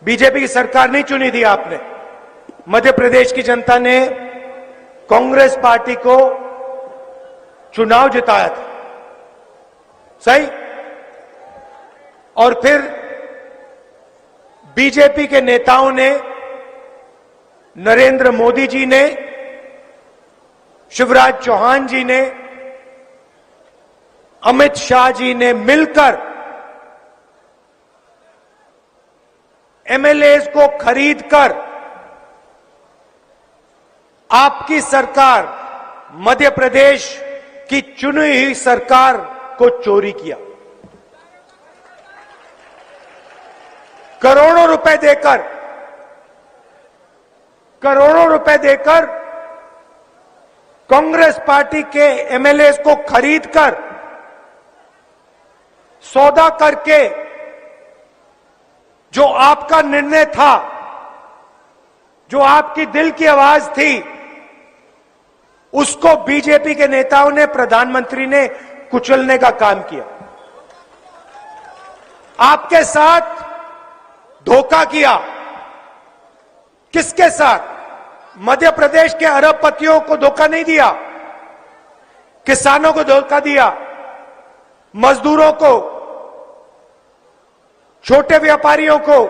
BJP की सरकार नहीं चुनी थी आपने। मध्य प्रदेश की जनता ने कांग्रेस पार्टी को चुनाव जिताया था, सही। और फिर बीजेपी के नेताओं ने, नरेंद्र मोदी जी ने, शिवराज चौहान जी ने, अमित शाह जी ने मिलकर एमएलएस को खरीदकर आपकी सरकार, मध्य प्रदेश की चुनी हुई सरकार को चोरी किया। करोड़ों रुपए देकर कांग्रेस पार्टी के एमएलएस को खरीदकर, सौदा करके, जो आपका निर्णय था, जो आपकी दिल की आवाज थी, उसको बीजेपी के नेताओं ने, प्रधानमंत्री ने कुचलने का काम किया। आपके साथ धोखा किया। किसके साथ? मध्य प्रदेश के अरबपतियों को धोखा नहीं दिया, किसानों को धोखा दिया, मजदूरों को, छोटे व्यापारियों को,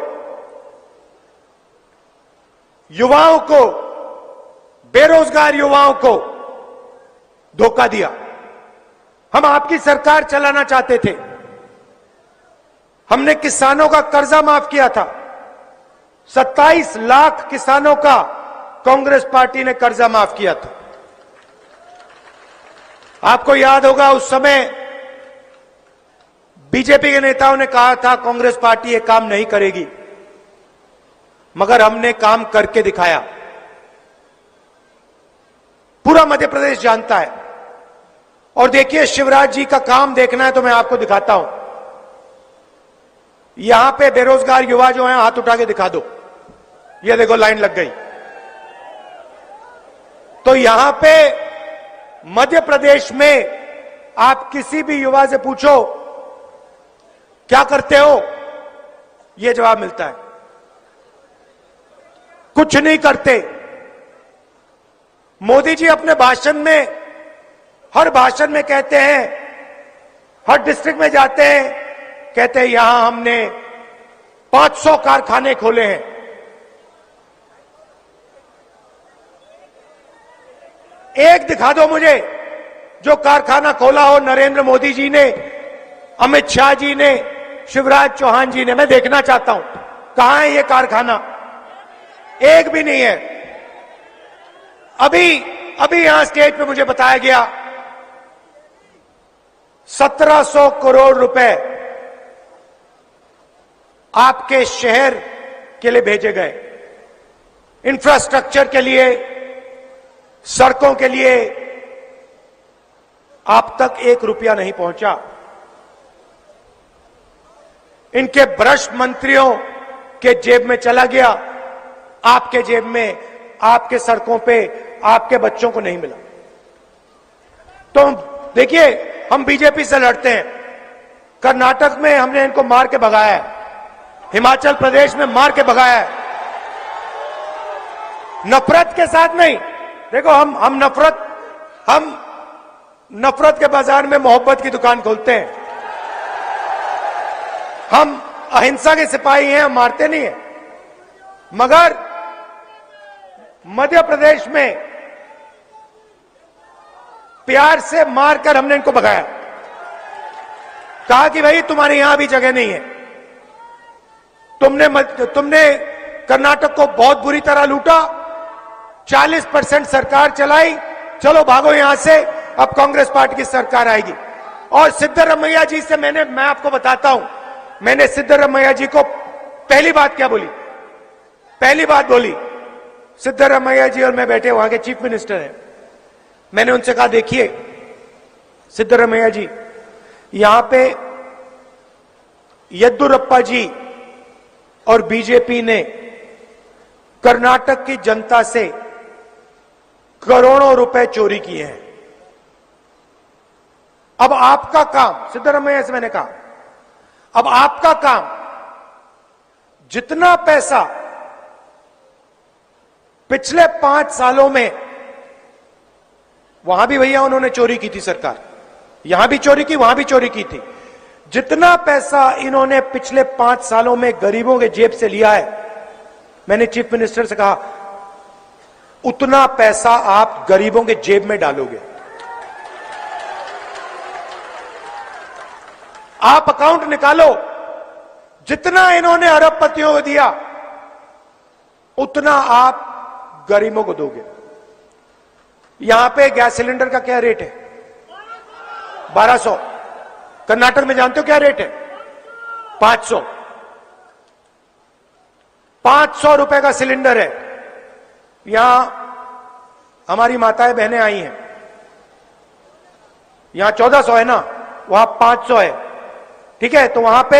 युवाओं को, बेरोजगार युवाओं को धोखा दिया। हम आपकी सरकार चलाना चाहते थे। हमने किसानों का कर्जा माफ किया था। 27 लाख किसानों का कांग्रेस पार्टी ने कर्जा माफ किया था। आपको याद होगा, उस समय बीजेपी के नेताओं ने कहा था कांग्रेस पार्टी ये काम नहीं करेगी, मगर हमने काम करके दिखाया। पूरा मध्य प्रदेश जानता है। और देखिए, शिवराज जी का काम देखना है तो मैं आपको दिखाता हूं। यहां पे बेरोजगार युवा जो हैं, हाथ उठा के दिखा दो। ये देखो, लाइन लग गई। तो यहां पे मध्य प्रदेश में आप किसी भी युवा से पूछो क्या करते हो, ये जवाब मिलता है, कुछ नहीं करते। मोदी जी अपने भाषण में, हर भाषण में कहते हैं, हर डिस्ट्रिक्ट में जाते हैं, कहते हैं यहां हमने 500 कारखाने खोले हैं। एक दिखा दो मुझे जो कारखाना खोला हो नरेंद्र मोदी जी ने, अमित शाह जी ने, शिवराज चौहान जी ने। मैं देखना चाहता हूं कहां है ये कारखाना। एक भी नहीं है। अभी यहां स्टेज पे मुझे बताया गया 1700 करोड़ रुपए आपके शहर के लिए भेजे गए, इंफ्रास्ट्रक्चर के लिए, सड़कों के लिए। आप तक 1 रुपया नहीं पहुंचा। इनके भ्रष्ट मंत्रियों के जेब में चला गया, आपके जेब में, आपके सड़कों पे, आपके बच्चों को नहीं मिला। तो देखिए, हम बीजेपी से लड़ते हैं। कर्नाटक में हमने इनको मार के भगाया है, हिमाचल प्रदेश में मार के भगाया है, नफरत के साथ नहीं। देखो, हम नफरत के बाजार में मोहब्बत की दुकान खोलते हैं। हम अहिंसा के सिपाही हैं, हम मारते नहीं हैं। मगर मध्य प्रदेश में प्यार से मारकर हमने इनको भगाया। कहा कि भाई तुम्हारे यहां भी जगह नहीं है। तुमने कर्नाटक को बहुत बुरी तरह लूटा, 40% सरकार चलाई, चलो भागो यहां से, अब कांग्रेस पार्टी की सरकार आएगी। और सिद्धरमैया जी से मैं आपको बताता हूं, मैंने सिद्धरमैया जी को पहली बात क्या बोली, पहली बात बोली, सिद्धरमैया जी और मैं बैठे, वहां के चीफ मिनिस्टर हैं। मैंने उनसे कहा देखिए सिद्धरमैया जी, यहां पे येद्दुरप्पा जी और बीजेपी ने कर्नाटक की जनता से करोड़ों रुपए चोरी किए हैं। अब आपका काम, सिद्धरमैया से मैंने कहा, अब आपका काम जितना पैसा पिछले 5 सालों में, वहां भी भैया उन्होंने चोरी की थी सरकार, यहां भी चोरी की, वहां भी चोरी की थी, जितना पैसा इन्होंने पिछले 5 सालों में गरीबों के जेब से लिया है, मैंने चीफ मिनिस्टर से कहा उतना पैसा आप गरीबों के जेब में डालोगे। आप अकाउंट निकालो, जितना इन्होंने अरबपतियों को दिया उतना आप गरीबों को दोगे। यहां पे गैस सिलेंडर का क्या रेट है? 1200। कर्नाटक में जानते हो क्या रेट है? 500। 500 रुपए का सिलेंडर है। यहां हमारी माताएं बहनें आई हैं, यहां 1400 है ना, वहां 500 है, ठीक है? तो वहां पे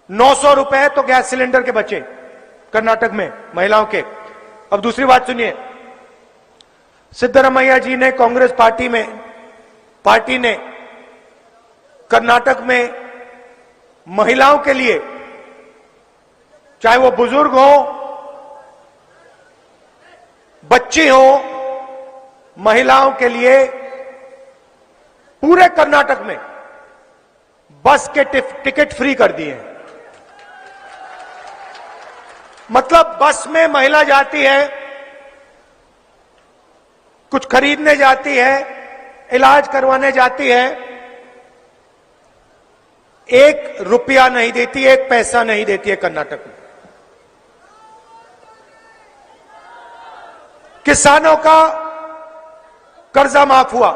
900 रुपए तो गैस सिलेंडर के बचे कर्नाटक में महिलाओं के। अब दूसरी बात सुनिए, सिद्धरामैया जी ने, कांग्रेस पार्टी ने कर्नाटक में महिलाओं के लिए, चाहे वो बुजुर्ग हो, बच्ची हो, महिलाओं के लिए पूरे कर्नाटक में बस के टिकट फ्री कर दिए हैं। मतलब बस में महिला जाती है, कुछ खरीदने जाती है, इलाज करवाने जाती है, 1 रुपया नहीं देती, 1 पैसा नहीं देती है कर्नाटक में। किसानों का कर्जा माफ हुआ।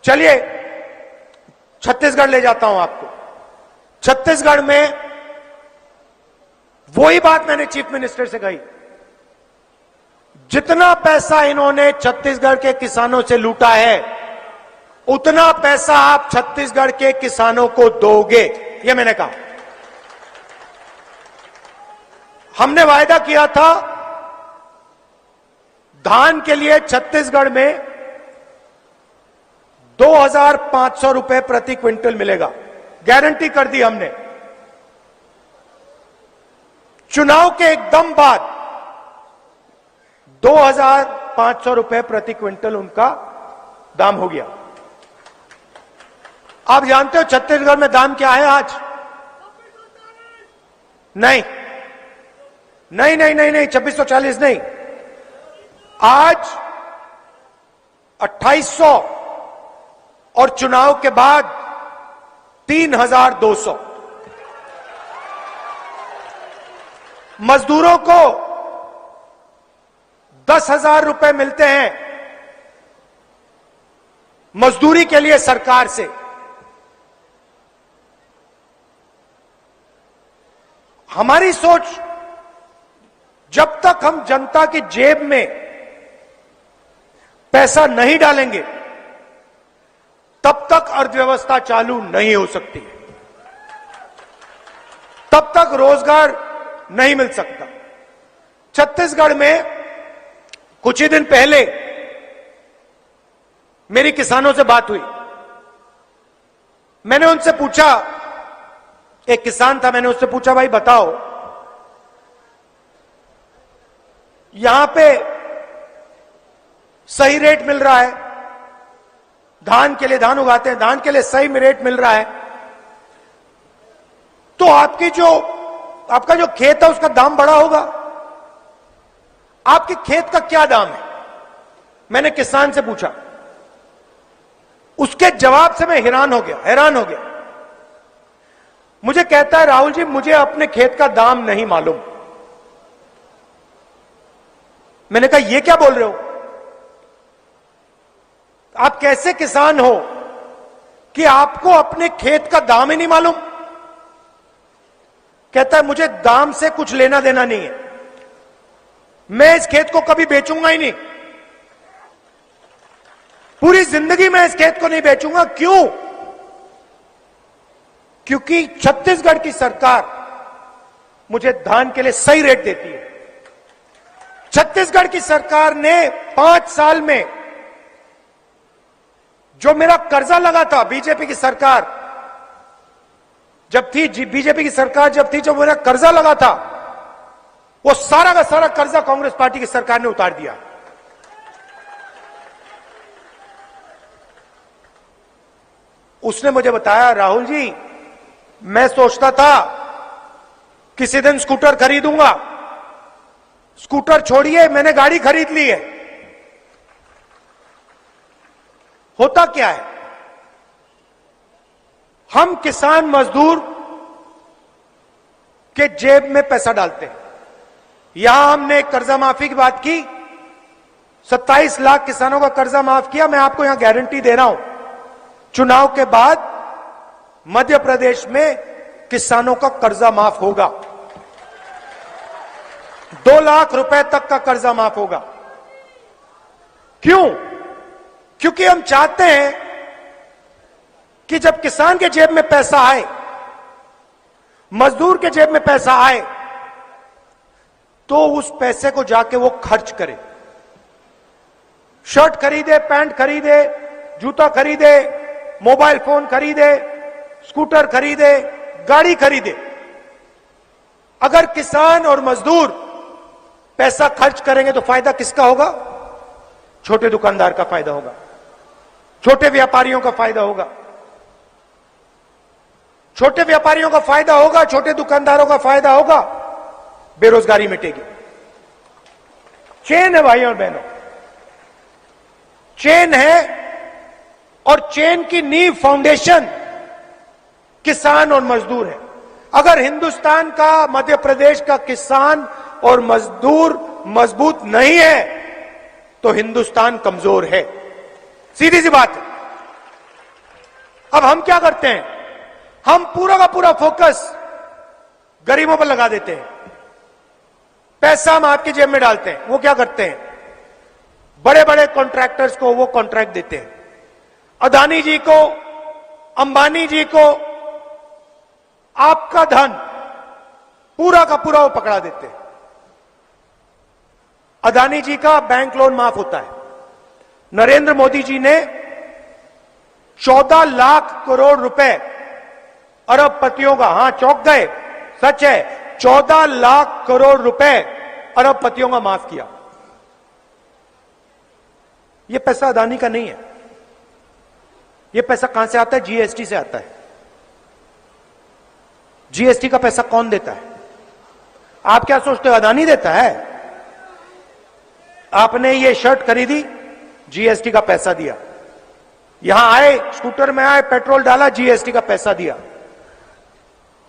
चलिए छत्तीसगढ़ ले जाता हूं आपको। छत्तीसगढ़ में वही बात मैंने चीफ मिनिस्टर से कही, जितना पैसा इन्होंने छत्तीसगढ़ के किसानों से लूटा है उतना पैसा आप छत्तीसगढ़ के किसानों को दोगे, ये मैंने कहा। हमने वायदा किया था धान के लिए छत्तीसगढ़ में 2500 रुपए प्रति क्विंटल मिलेगा, गारंटी कर दी हमने। चुनाव के एकदम बाद 2500 रुपए प्रति क्विंटल उनका दाम हो गया। आप जानते हो छत्तीसगढ़ में दाम क्या है आज? नहीं नहीं नहीं नहीं नहीं 2640 नहीं, आज 2800 और चुनाव के बाद 3200। मजदूरों को 10,000 रुपए मिलते हैं मजदूरी के लिए सरकार से। हमारी सोच, जब तक हम जनता की जेब में पैसा नहीं डालेंगे तब तक अर्थव्यवस्था चालू नहीं हो सकती, तब तक रोजगार नहीं मिल सकता। छत्तीसगढ़ में कुछ ही दिन पहले मेरी किसानों से बात हुई। मैंने उनसे पूछा, एक किसान था, मैंने उससे पूछा भाई बताओ यहां पे सही रेट मिल रहा है, धान के लिए, धान उगाते हैं, धान के लिए सही रेट मिल रहा है, तो आपका जो खेत है उसका दाम बढ़ा होगा, आपके खेत का क्या दाम है? मैंने किसान से पूछा। उसके जवाब से मैं हैरान हो गया। मुझे कहता है राहुल जी मुझे अपने खेत का दाम नहीं मालूम। मैंने कहा ये क्या बोल रहे हो? आप कैसे किसान हो कि आपको अपने खेत का दाम ही नहीं मालूम? कहता है मुझे दाम से कुछ लेना देना नहीं है, मैं इस खेत को कभी बेचूंगा ही नहीं, पूरी जिंदगी मैं इस खेत को नहीं बेचूंगा। क्यों? क्योंकि छत्तीसगढ़ की सरकार मुझे धान के लिए सही रेट देती है। छत्तीसगढ़ की सरकार ने 5 साल में जो मेरा कर्जा लगा था, बीजेपी की सरकार जब थी बीजेपी की सरकार, जब थी, जब उन्हें कर्जा लगा था, वो सारा का सारा कर्जा कांग्रेस पार्टी की सरकार ने उतार दिया। उसने मुझे बताया, राहुल जी, मैं सोचता था किसी दिन स्कूटर खरीदूंगा। स्कूटर छोड़िए, मैंने गाड़ी खरीद ली है। होता क्या है, हम किसान मजदूर के जेब में पैसा डालते हैं। यहां हमने कर्जा माफी की बात की, 27 लाख किसानों का कर्जा माफ किया। मैं आपको यहां गारंटी दे रहा हूं, चुनाव के बाद मध्य प्रदेश में किसानों का कर्जा माफ होगा। 2 लाख रुपए तक का कर्जा माफ होगा। क्यों? क्योंकि हम चाहते हैं कि जब किसान के जेब में पैसा आए, मजदूर के जेब में पैसा आए, तो उस पैसे को जाके वो खर्च करे। शर्ट खरीदे, पैंट खरीदे, जूता खरीदे, मोबाइल फोन खरीदे, स्कूटर खरीदे, गाड़ी खरीदे। अगर किसान और मजदूर पैसा खर्च करेंगे तो फायदा किसका होगा? छोटे दुकानदार का फायदा होगा, छोटे व्यापारियों का फायदा होगा, छोटे व्यापारियों का फायदा होगा, छोटे दुकानदारों का फायदा होगा, बेरोजगारी मिटेगी। चेन है भाइयों और बहनों, चेन है, और चेन की नींव, फाउंडेशन किसान और मजदूर है। अगर हिंदुस्तान का, मध्य प्रदेश का किसान और मजदूर मजबूत नहीं है तो हिंदुस्तान कमजोर है। सीधी सी बात है। अब हम क्या करते हैं, हम पूरा का पूरा फोकस गरीबों पर लगा देते हैं, पैसा हम आपकी जेब में डालते हैं। वो क्या करते हैं, बड़े बड़े कॉन्ट्रैक्टर्स को वो कॉन्ट्रैक्ट देते हैं, अदानी जी को, अंबानी जी को, आपका धन पूरा का पूरा वो पकड़ा देते हैं। अदानी जी का बैंक लोन माफ होता है। नरेंद्र मोदी जी ने 14 लाख करोड़ रुपए अरबपतियों का, हां चौंक गए, सच है, 14 लाख करोड़ रुपए अरबपतियों का माफ किया। यह पैसा अदानी का नहीं है। यह पैसा कहां से आता है? जीएसटी से आता है। जीएसटी का पैसा कौन देता है? आप क्या सोचते हो अदानी देता है? आपने ये शर्ट खरीदी, जीएसटी का पैसा दिया। यहां आए, स्कूटर में आए, पेट्रोल डाला, जीएसटी का पैसा दिया।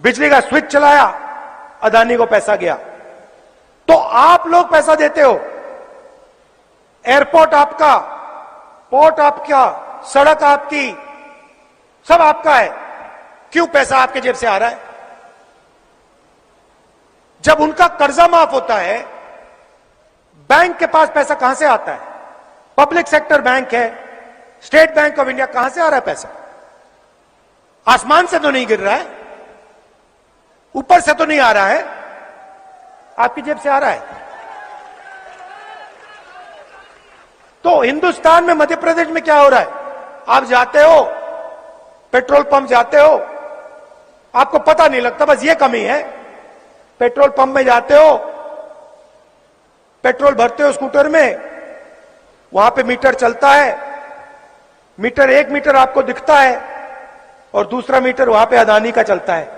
बिजली का स्विच चलाया, अदानी को पैसा गया। तो आप लोग पैसा देते हो। एयरपोर्ट आपका, पोर्ट आपका, सड़क आपकी, सब आपका है। क्यों पैसा आपके जेब से आ रहा है? जब उनका कर्जा माफ होता है, बैंक के पास पैसा कहां से आता है? पब्लिक सेक्टर बैंक है, स्टेट बैंक ऑफ इंडिया, कहां से आ रहा है पैसा? आसमान से तो नहीं गिर रहा है, ऊपर से तो नहीं आ रहा है, आपकी जेब से आ रहा है। तो हिंदुस्तान में, मध्य प्रदेश में क्या हो रहा है? आप जाते हो, पेट्रोल पंप जाते हो, आपको पता नहीं लगता, बस ये कमी है। पेट्रोल पंप में जाते हो, पेट्रोल भरते हो स्कूटर में, वहां पे मीटर चलता है, मीटर, एक मीटर आपको दिखता है और दूसरा मीटर वहां पे अदानी का चलता है,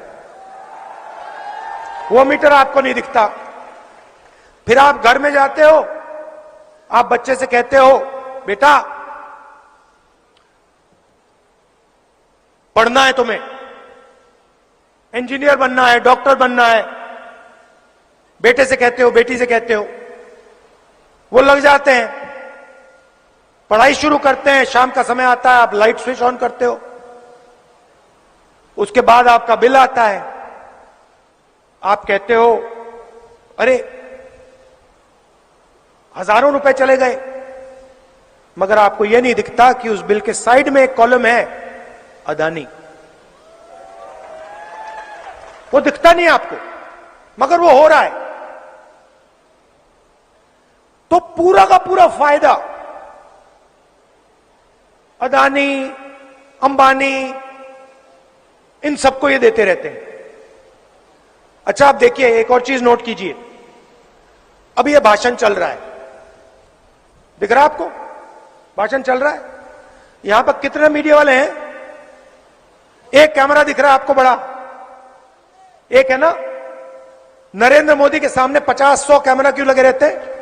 वो मीटर आपको नहीं दिखता। फिर आप घर में जाते हो, आप बच्चे से कहते हो, बेटा पढ़ना है तुम्हें, इंजीनियर बनना है, डॉक्टर बनना है, बेटे से कहते हो, बेटी से कहते हो, वो लग जाते हैं, पढ़ाई शुरू करते हैं। शाम का समय आता है, आप लाइट स्विच ऑन करते हो, उसके बाद आपका बिल आता है, आप कहते हो, अरे हजारों रुपए चले गए, मगर आपको यह नहीं दिखता कि उस बिल के साइड में एक कॉलम है अदानी। वो दिखता नहीं आपको, मगर वो हो रहा है। तो पूरा का पूरा फायदा अदानी, अंबानी, इन सबको ये देते रहते हैं। अच्छा, आप देखिए, एक और चीज नोट कीजिए। अभी ये भाषण चल रहा है, दिख रहा है आपको? भाषण चल रहा है। यहां पर कितने मीडिया वाले हैं? एक कैमरा दिख रहा है आपको बड़ा, एक है ना? नरेंद्र मोदी के सामने 50-100 कैमरा क्यों लगे रहते हैं?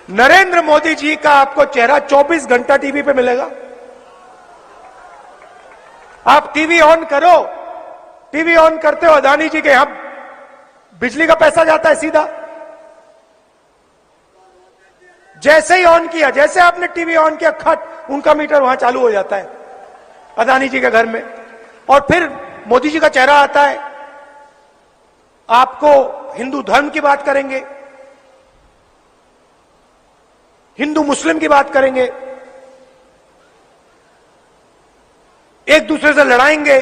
नरेंद्र मोदी जी का आपको चेहरा 24 घंटा टीवी पे मिलेगा। आप टीवी ऑन करो, टीवी ऑन करते हो, अदानी जी के यहां बिजली का पैसा जाता है सीधा। जैसे ही ऑन किया, जैसे आपने टीवी ऑन किया, खट उनका मीटर वहां चालू हो जाता है अदानी जी के घर में, और फिर मोदी जी का चेहरा आता है। आपको हिंदू धर्म की बात करेंगे, हिंदू मुस्लिम की बात करेंगे, एक दूसरे से लड़ाएंगे,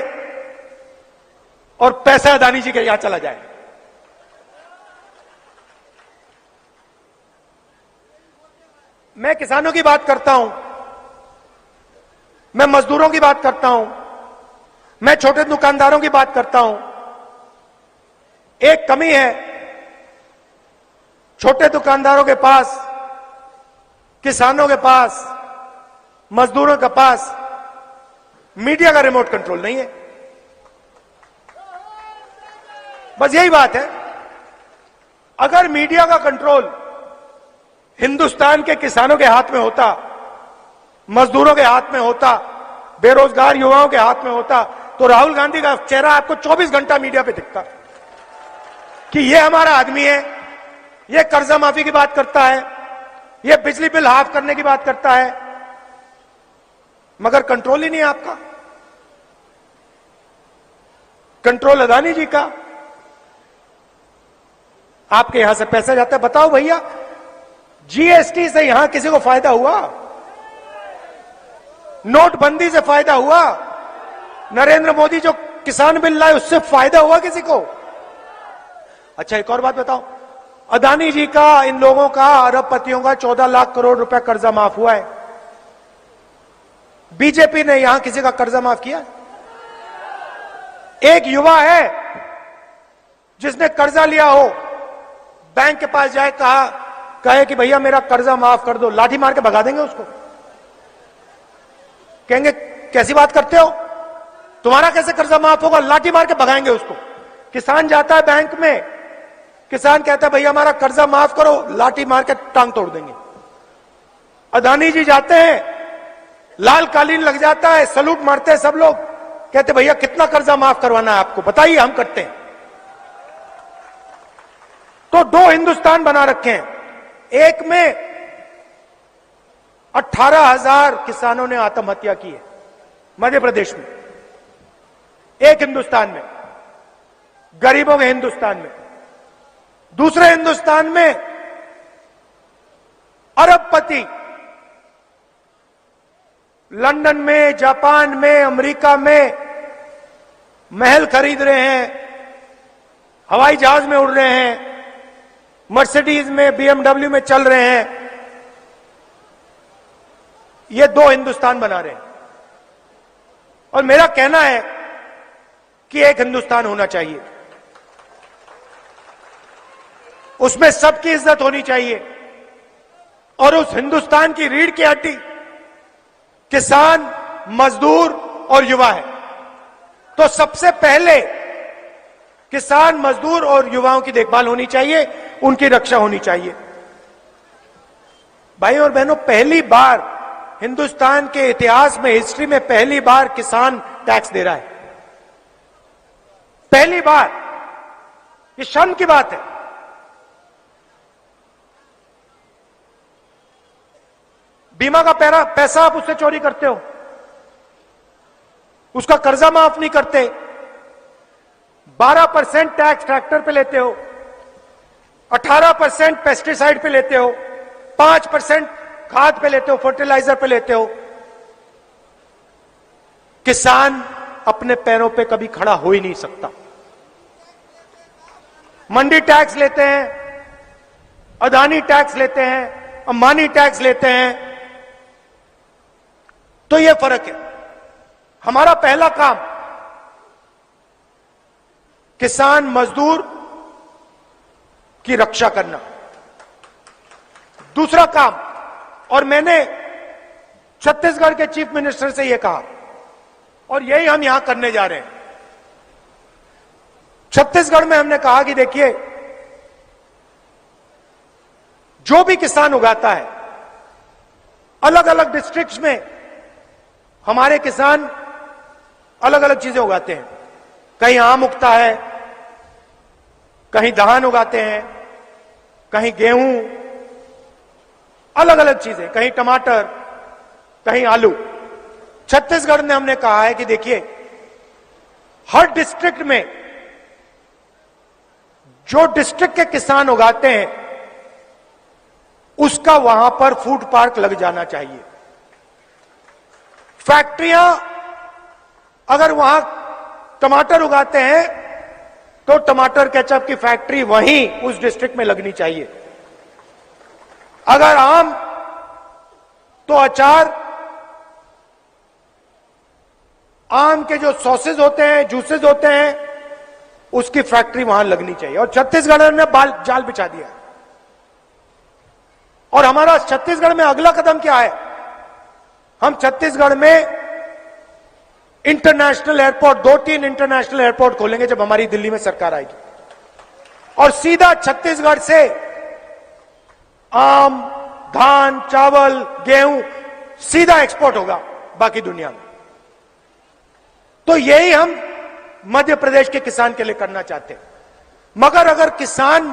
और पैसा अदानी जी के यहां चला जाए। मैं किसानों की बात करता हूं, मैं मजदूरों की बात करता हूं, मैं छोटे दुकानदारों की बात करता हूं। एक कमी है, छोटे दुकानदारों के पास, किसानों के पास, मजदूरों के पास मीडिया का रिमोट कंट्रोल नहीं है। बस यही बात है। अगर मीडिया का कंट्रोल हिंदुस्तान के किसानों के हाथ में होता, मजदूरों के हाथ में होता, बेरोजगार युवाओं के हाथ में होता, तो राहुल गांधी का चेहरा आपको 24 घंटा मीडिया पे दिखता कि ये हमारा आदमी है, ये कर्जा माफी की बात करता है, ये बिजली बिल हाफ करने की बात करता है, मगर कंट्रोल ही नहीं है आपका। कंट्रोल अदानी जी का। आपके यहां से पैसा जाता है। बताओ भैया, जीएसटी से यहां किसी को फायदा हुआ? नोटबंदी से फायदा हुआ? नरेंद्र मोदी जो किसान बिल लाए उससे फायदा हुआ किसी को? अच्छा, एक और बात बताओ, अदानी जी का, इन लोगों का, अरबपतियों का 14 लाख करोड़ रुपए कर्जा माफ हुआ है। बीजेपी ने यहां किसी का कर्जा माफ किया? एक युवा है जिसने कर्जा लिया हो, बैंक के पास जाए, कहे कि भैया मेरा कर्जा माफ कर दो, लाठी मार के भगा देंगे उसको। कहेंगे कैसी बात करते हो, तुम्हारा कैसे कर्जा माफ होगा? लाठी मार के भगाएंगे उसको। किसान जाता है बैंक में, किसान कहता है भैया हमारा कर्जा माफ करो, लाठी मार के टांग तोड़ देंगे। अदानी जी जाते हैं, लाल कालीन लग जाता है, सलूट मारते हैं सब लोग, कहते भैया कितना कर्जा माफ करवाना है आपको, बताइए, हम करते हैं। तो दो हिंदुस्तान बना रखे हैं। एक में 18,000 किसानों ने आत्महत्या की है मध्य प्रदेश में, एक हिंदुस्तान में, गरीबों के हिंदुस्तान में। दूसरे हिंदुस्तान में अरबपति लंदन में, जापान में, अमेरिका में महल खरीद रहे हैं, हवाई जहाज में उड़ रहे हैं, मर्सिडीज में, बीएमडब्ल्यू में चल रहे हैं। ये दो हिंदुस्तान बना रहे हैं। और मेरा कहना है कि एक हिंदुस्तान होना चाहिए, उसमें सबकी इज्जत होनी चाहिए, और उस हिंदुस्तान की रीढ़ की हड्डी किसान, मजदूर और युवा है। तो सबसे पहले किसान, मजदूर और युवाओं की देखभाल होनी चाहिए, उनकी रक्षा होनी चाहिए। भाई और बहनों, पहली बार हिंदुस्तान के इतिहास में, हिस्ट्री में पहली बार किसान टैक्स दे रहा है। पहली बार। ये शर्म की बात है। बीमा का पैसा आप उससे चोरी करते हो, उसका कर्जा माफ नहीं करते, 12% टैक्स ट्रैक्टर पे लेते हो, 18% पेस्टिसाइड पे लेते हो, 5% खाद पे लेते हो, फर्टिलाइजर पे लेते हो। किसान अपने पैरों पे कभी खड़ा हो ही नहीं सकता। मंडी टैक्स लेते हैं, अदानी टैक्स लेते हैं, अंबानी टैक्स लेते हैं, तो यह फर्क है। हमारा पहला काम किसान मजदूर की रक्षा करना, दूसरा काम, और मैंने छत्तीसगढ़ के चीफ मिनिस्टर से यह कहा और यही हम यहां करने जा रहे हैं। छत्तीसगढ़ में हमने कहा कि देखिए, जो भी किसान उगाता है, अलग अलग डिस्ट्रिक्ट्स में हमारे किसान अलग अलग चीजें उगाते हैं। कहीं आम उगता है, कहीं धान उगाते हैं, कहीं गेहूं, अलग अलग चीजें, कहीं टमाटर, कहीं आलू। छत्तीसगढ़ में हमने कहा है कि देखिए, हर डिस्ट्रिक्ट में जो डिस्ट्रिक्ट के किसान उगाते हैं उसका वहां पर फूड पार्क लग जाना चाहिए। फैक्ट्रियां अगर वहां टमाटर उगाते हैं तो टमाटर केचप की फैक्ट्री वहीं उस डिस्ट्रिक्ट में लगनी चाहिए। अगर आम तो अचार, आम के जो सॉसेज होते हैं, जूसेज होते हैं, उसकी फैक्ट्री वहां लगनी चाहिए। और छत्तीसगढ़ ने जाल बिछा दिया। और हमारा छत्तीसगढ़ में अगला कदम क्या है? हम छत्तीसगढ़ में इंटरनेशनल एयरपोर्ट, 2-3 इंटरनेशनल एयरपोर्ट खोलेंगे जब हमारी दिल्ली में सरकार आएगी, और सीधा छत्तीसगढ़ से आम, धान, चावल, गेहूं सीधा एक्सपोर्ट होगा बाकी दुनिया में। तो यही हम मध्य प्रदेश के किसान के लिए करना चाहते हैं। मगर अगर किसान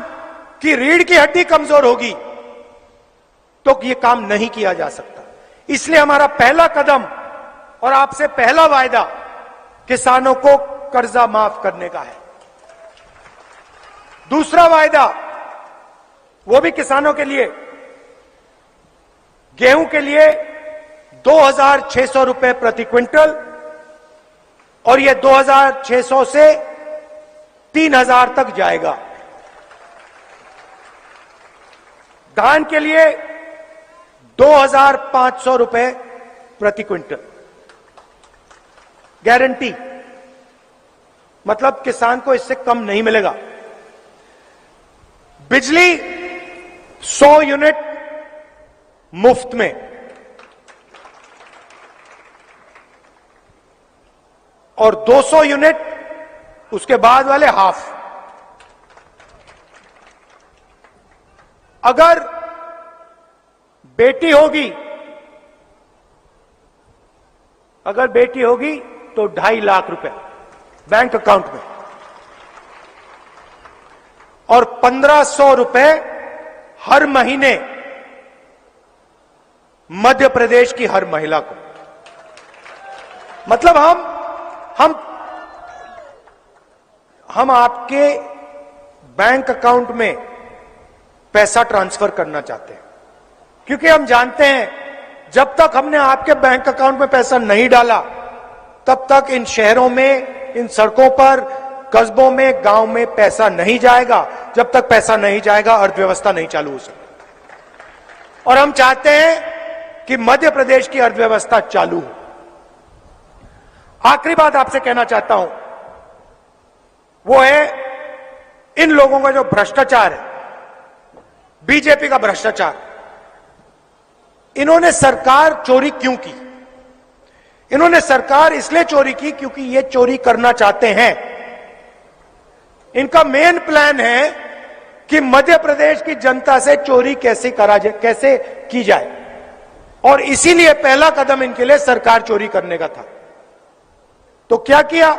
की रीढ़ की हड्डी कमजोर होगी तो यह काम नहीं किया जा सकता। इसलिए हमारा पहला कदम और आपसे पहला वायदा किसानों को कर्जा माफ करने का है। दूसरा वायदा, वो भी किसानों के लिए, गेहूं के लिए 2,600 रुपए प्रति क्विंटल, और यह 2,600 से 3,000 तक जाएगा। धान के लिए 2,500 रुपए प्रति क्विंटल गारंटी, मतलब किसान को इससे कम नहीं मिलेगा। बिजली 100 यूनिट मुफ्त में, और 200 यूनिट उसके बाद वाले हाफ। अगर बेटी होगी, तो 2.5 लाख रुपए बैंक अकाउंट में, और 1,500 रुपए हर महीने मध्य प्रदेश की हर महिला को। मतलब हम आपके बैंक अकाउंट में पैसा ट्रांसफर करना चाहते हैं, क्योंकि हम जानते हैं जब तक हमने आपके बैंक अकाउंट में पैसा नहीं डाला तब तक इन शहरों में, इन सड़कों पर, कस्बों में, गांव में पैसा नहीं जाएगा। जब तक पैसा नहीं जाएगा अर्थव्यवस्था नहीं चालू हो सकती। और हम चाहते हैं कि मध्य प्रदेश की अर्थव्यवस्था चालू हो। आखिरी बात आपसे कहना चाहता हूं, वो है इन लोगों का जो भ्रष्टाचार है, बीजेपी का भ्रष्टाचार। इन्होंने सरकार चोरी क्यों की? इन्होंने सरकार इसलिए चोरी की क्योंकि ये चोरी करना चाहते हैं। इनका मेन प्लान है कि मध्य प्रदेश की जनता से चोरी कैसे की जाए, और इसीलिए पहला कदम इनके लिए सरकार चोरी करने का था। तो क्या किया?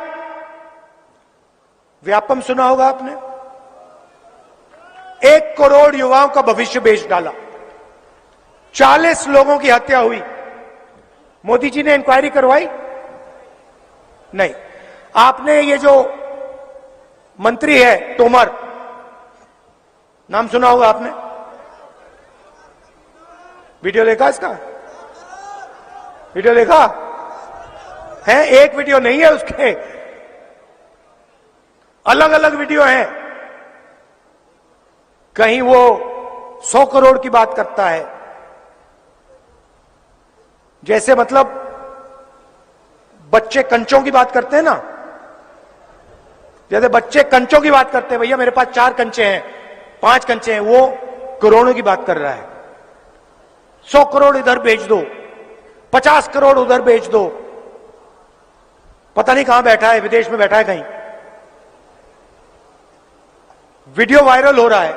व्यापम सुना होगा आपने, 1 करोड़ युवाओं का भविष्य बेच डाला, 40 लोगों की हत्या हुई। मोदी जी ने इंक्वायरी करवाई? नहीं। आपने ये जो मंत्री है तोमर, नाम सुना होगा आपने, वीडियो देखा इसका? वीडियो देखा है? एक वीडियो नहीं है उसके, अलग अलग वीडियो हैं। कहीं वो 100 करोड़ की बात करता है, जैसे मतलब बच्चे कंचों की बात करते हैं ना, जैसे बच्चे कंचों की बात करते हैं, भैया मेरे पास 4 कंचे हैं, 5 कंचे हैं, वो करोड़ों की बात कर रहा है। 100 करोड़ इधर भेज दो, 50 करोड़ उधर भेज दो, पता नहीं कहां बैठा है, विदेश में बैठा है कहीं, वीडियो वायरल हो रहा है।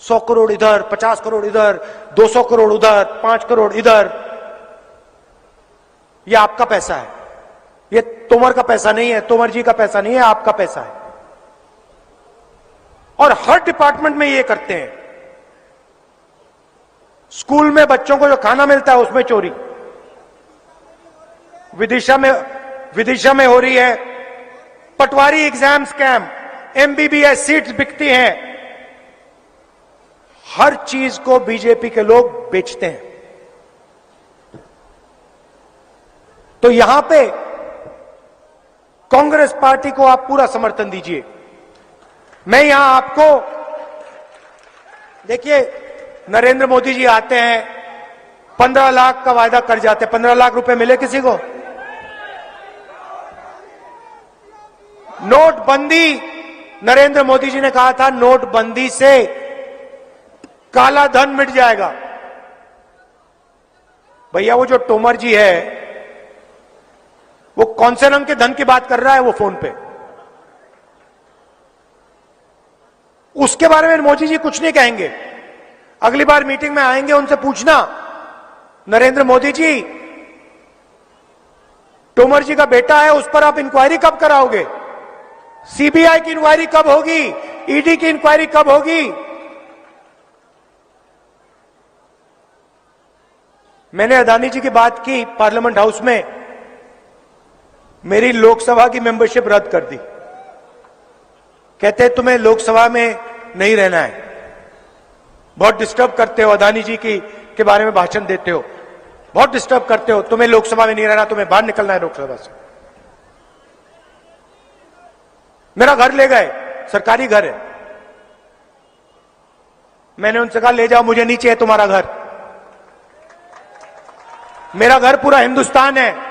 100 करोड़ इधर, 50 करोड़ इधर, 200 करोड़ उधर, 5 करोड़ इधर। ये आपका पैसा है, ये तोमर का पैसा नहीं है, तोमर जी का पैसा नहीं है, आपका पैसा है। और हर डिपार्टमेंट में ये करते हैं। स्कूल में बच्चों को जो खाना मिलता है उसमें चोरी, विदिशा में हो रही है। पटवारी एग्जाम स्कैम, एमबीबीएस सीट्स बिकती हैं। हर चीज को बीजेपी के लोग बेचते हैं। तो यहां पे कांग्रेस पार्टी को आप पूरा समर्थन दीजिए। मैं यहां आपको, देखिए नरेंद्र मोदी जी आते हैं, 15 लाख का वायदा कर जाते हैं। 15 लाख रुपए मिले किसी को? नोटबंदी, नरेंद्र मोदी जी ने कहा था नोटबंदी से काला धन मिट जाएगा। भैया वो जो तोमर जी है वो कौन से रंग के धन की बात कर रहा है वो फोन पे? उसके बारे में मोदी जी कुछ नहीं कहेंगे। अगली बार मीटिंग में आएंगे उनसे पूछना, नरेंद्र मोदी जी, तोमर जी का बेटा है, उस पर आप इंक्वायरी कब कराओगे? सीबीआई की इंक्वायरी कब होगी? ईडी की इंक्वायरी कब होगी? मैंने अदानी जी की बात की पार्लियामेंट हाउस में, मेरी लोकसभा की मेंबरशिप रद्द कर दी। कहते हैं तुम्हें लोकसभा में नहीं रहना है, बहुत डिस्टर्ब करते हो, अदानी जी के बारे में भाषण देते हो, बहुत डिस्टर्ब करते हो, तुम्हें लोकसभा में नहीं रहना, तुम्हें बाहर निकलना है लोकसभा से। मेरा घर ले गए, सरकारी घर है। मैंने उनसे कहा ले जाओ, मुझे नहीं चाहिए तुम्हारा घर, मेरा घर पूरा हिंदुस्तान है।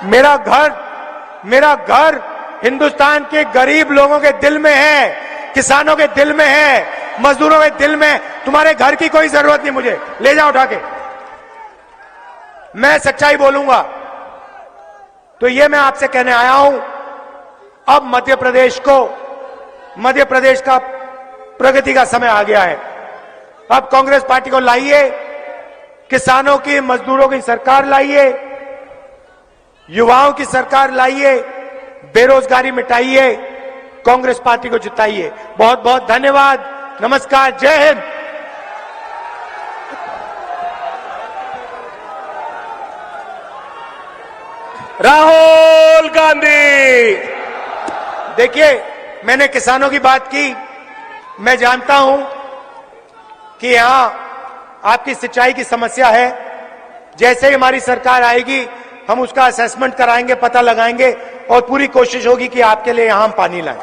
मेरा घर हिंदुस्तान के गरीब लोगों के दिल में है, किसानों के दिल में है, मजदूरों के दिल में। तुम्हारे घर की कोई जरूरत नहीं, मुझे ले जाओ उठा के। मैं सच्चाई बोलूंगा। तो ये मैं आपसे कहने आया हूं, अब मध्य प्रदेश का प्रगति का समय आ गया है। अब कांग्रेस पार्टी को लाइए, किसानों की, मजदूरों की सरकार लाइए, युवाओं की सरकार लाइए, बेरोजगारी मिटाइए, कांग्रेस पार्टी को जिताइए। बहुत बहुत धन्यवाद, नमस्कार, जय हिंद। राहुल गांधी। देखिए, मैंने किसानों की बात की। मैं जानता हूं कि यहां आपकी सिंचाई की समस्या है। जैसे ही हमारी सरकार आएगी हम उसका असेसमेंट कराएंगे, पता लगाएंगे और पूरी कोशिश होगी कि आपके लिए यहां हम पानी लाएं।